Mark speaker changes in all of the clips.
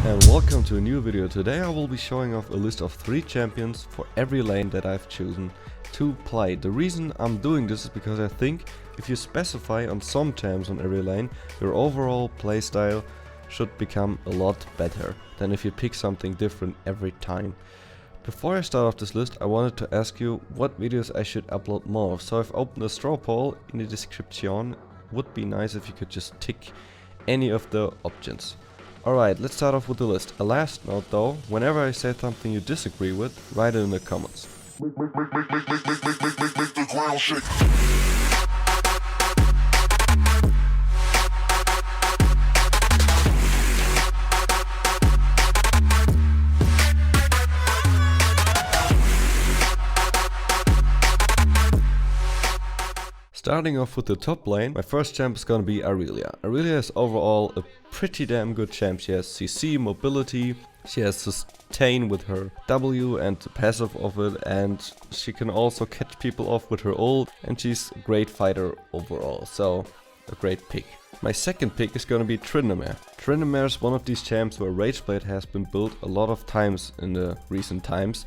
Speaker 1: And welcome to a new video. Today I will be showing off a list of 3 champions for every lane that I've chosen to play. The reason I'm doing this is because I think if you specify on some champs on every lane, your overall playstyle should become a lot better than if you pick something different every time. Before I start off this list, I wanted to ask you what videos I should upload more of. So I've opened a straw poll in the description. Would be nice if you could just tick any of the options. Alright, let's start off with the list. A last note though, whenever I say something you disagree with, write it in the comments.
Speaker 2: Make the ground shake.
Speaker 1: Starting off with the top lane, my first champ is gonna be Aurelia. Aurelia is overall a pretty damn good champ. She has CC, mobility, she has sustain with her W and the passive of it, and she can also catch people off with her ult, and she's a great fighter overall, so a great pick. My second pick is gonna be Tryndamere. Tryndamere is one of these champs where Rageblade has been built a lot of times in the recent times,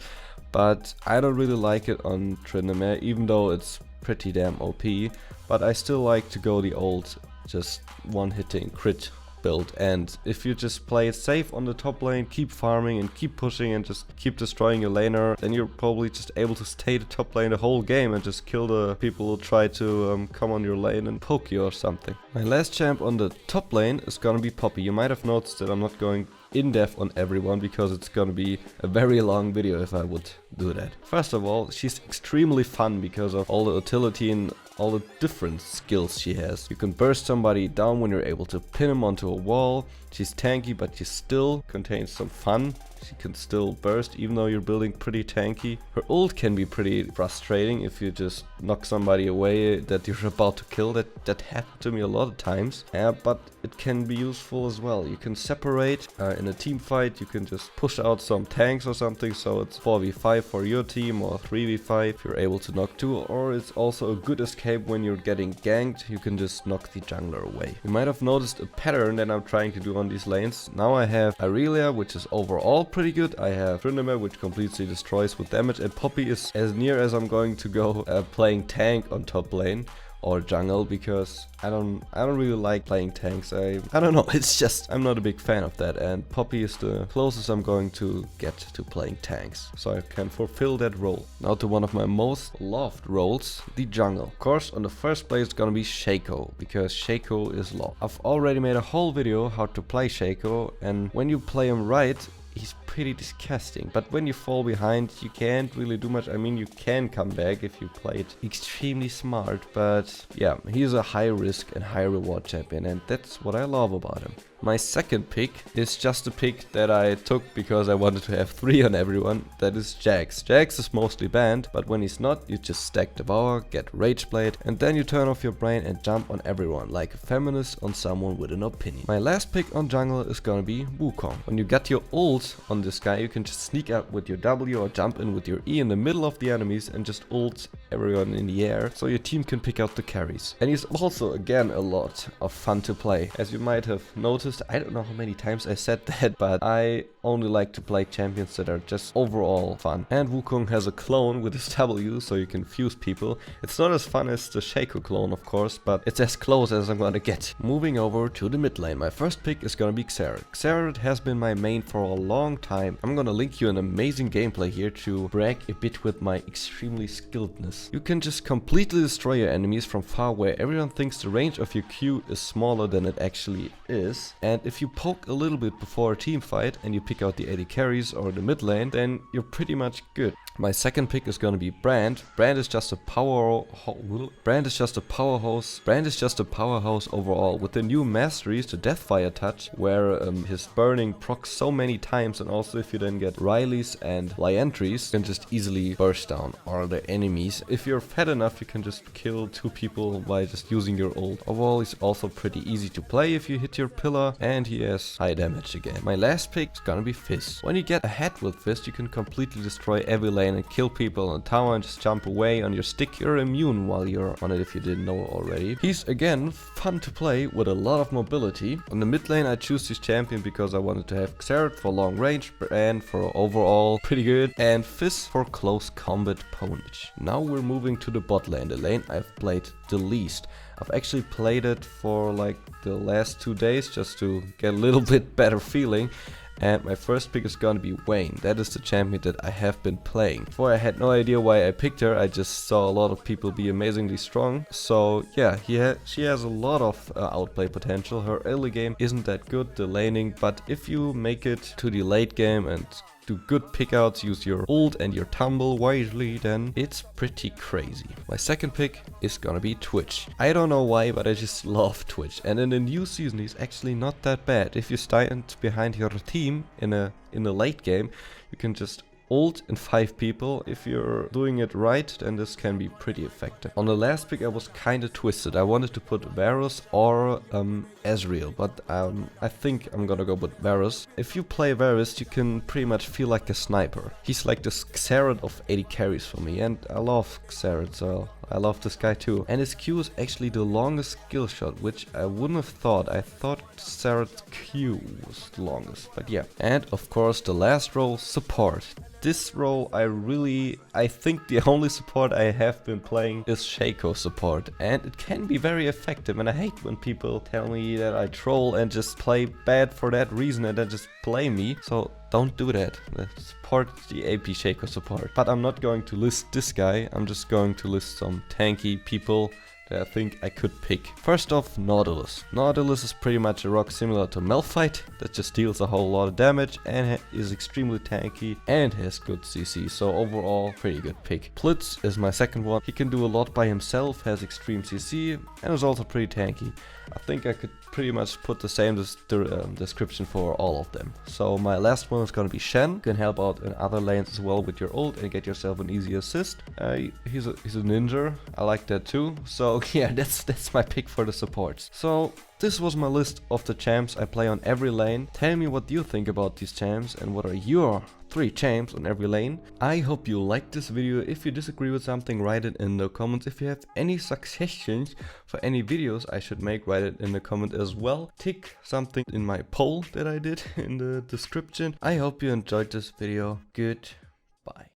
Speaker 1: but I don't really like it on Tryndamere, even though it's pretty damn OP, but I still like to go the old just one hitting crit build, and if you just play it safe on the top lane, keep farming and keep pushing and just keep destroying your laner, then you're probably just able to stay the top lane the whole game and just kill the people who try to come on your lane and poke you or something. My last champ on the top lane is gonna be Poppy. You might have noticed that I'm not going in depth on everyone because it's gonna be a very long video if I would do that. First of all, she's extremely fun because of all the utility and all the different skills she has. You can burst somebody down when you're able to pin him onto a wall. She's tanky, but she still contains some fun. She can still burst even though you're building pretty tanky. Her ult can be pretty frustrating if you just knock somebody away that you're about to kill. That happened to me a lot of times. But it can be useful as well. You can separate in a team fight. You can just push out some tanks or something, so it's 4v5 for your team or 3v5 if you're able to knock 2. Or it's also a good escape when you're getting ganked. You can just knock the jungler away. You might have noticed a pattern that I'm trying to do on these lanes. Now I have Aurelia, which is overall pretty good. I have Tryndamere, which completely destroys with damage, and Poppy is as near as I'm going to go playing tank on top lane or jungle, because I don't really like playing tanks. I don't know, it's just I'm not a big fan of that, and Poppy is the closest I'm going to get to playing tanks, so I can fulfill that role. Now to one of my most loved roles, the jungle. Of course, on the first place it's gonna be Shaco, because Shaco is loved. I've already made a whole video how to play Shaco, and when you play him right, he's pretty disgusting, but when you fall behind you can't really do much. I mean, you can come back if you play it extremely smart, but yeah, he's a high risk and high reward champion, and that's what I love about him. My second pick is just a pick that I took because I wanted to have 3 on everyone. That is Jax. Jax is mostly banned, but when he's not, you just stack Devour, get Rageblade, and then you turn off your brain and jump on everyone like a feminist on someone with an opinion. My last pick on jungle is gonna be Wukong. When you get your ult on this guy, you can just sneak up with your W or jump in with your E in the middle of the enemies and just ult everyone in the air, so your team can pick out the carries. And he's also again a lot of fun to play. As you might have noticed, I don't know how many times I said that, but I only like to play champions that are just overall fun. And Wukong has a clone with his W, so you can fuse people. It's not as fun as the Shaco clone, of course, but it's as close as I'm gonna get. Moving over to the mid lane, my first pick is gonna be Xerath. Xerath has been my main for a long time. I'm gonna link you an amazing gameplay here to brag a bit with my extremely skilledness. You can just completely destroy your enemies from far away. Everyone thinks the range of your Q is smaller than it actually is. And if you poke a little bit before a team fight and you pick out the AD carries or the mid lane, then you're pretty much good. My second pick is gonna be Brand. Brand is just a powerhouse overall. With the new masteries, the Deathfire touch, where his burning procs so many times and Also, if you then get Rileys and Liantries, you can just easily burst down all the enemies. If you're fat enough, you can just kill 2 people by just using your ult. Overall, he's also pretty easy to play if you hit your pillar, and he has high damage again. My last pick is gonna be Fizz. When you get ahead with Fizz, you can completely destroy every lane and kill people on tower and just jump away on your stick. You're immune while you're on it if you didn't know already. He's again fun to play with a lot of mobility. On the mid lane, I choose this champion because I wanted to have Xerath for long range and for overall pretty good, and Fizz for close combat pwnage. Now we're moving to the bot lane, the lane I've played the least. I've actually played it for like the last 2 days just to get a little bit better feeling. And my first pick is gonna be Vayne. That is the champion that I have been playing. Before, I had no idea why I picked her. I just saw a lot of people be amazingly strong. So yeah, she has a lot of outplay potential. Her early game isn't that good, the laning, but if you make it to the late game and do good pickouts, use your ult and your tumble wisely, then it's pretty crazy. My second pick is gonna be Twitch. I don't know why, but I just love Twitch. And in the new season, he's actually not that bad. If you stand behind your team in a late game, you can just ult in 5 people. If you're doing it right, then this can be pretty effective. On the last pick, I was kind of twisted. I wanted to put Varus or Ezreal, but I think I'm gonna go with Varus. If you play Varus, you can pretty much feel like a sniper. He's like the Xerath of 80 carries for me, and I love Xerath, so I love this guy too. And his Q is actually the longest skill shot, which I wouldn't have thought. I thought Xerath's Q was the longest, but yeah. And of course, the last role, support. This role, I think the only support I have been playing is Shaco support, and it can be very effective, and I hate when people tell me that I troll and just play bad for that reason and then just play me, so don't do that. Support the AP Shaco support. But I'm not going to list this guy, I'm just going to list some tanky people that I think I could pick. First off, Nautilus. Nautilus is pretty much a rock similar to Malphite that just deals a whole lot of damage and is extremely tanky and has good CC, so overall pretty good pick. Blitz is my second one. He can do a lot by himself, has extreme CC and is also pretty tanky. I think I could pretty much put the same description for all of them. So my last one is gonna be Shen. You can help out in other lanes as well with your ult and get yourself an easy assist. He's a ninja. I like that too. So yeah, that's my pick for the supports. So this was my list of the champs I play on every lane. Tell me what you think about these champs and what are your 3 champs on every lane. I hope you liked this video. If you disagree with something, write it in the comments. If you have any suggestions for any videos I should make, write it in the comment as well. Tick something in my poll that I did in the description. I hope you enjoyed this video. Goodbye.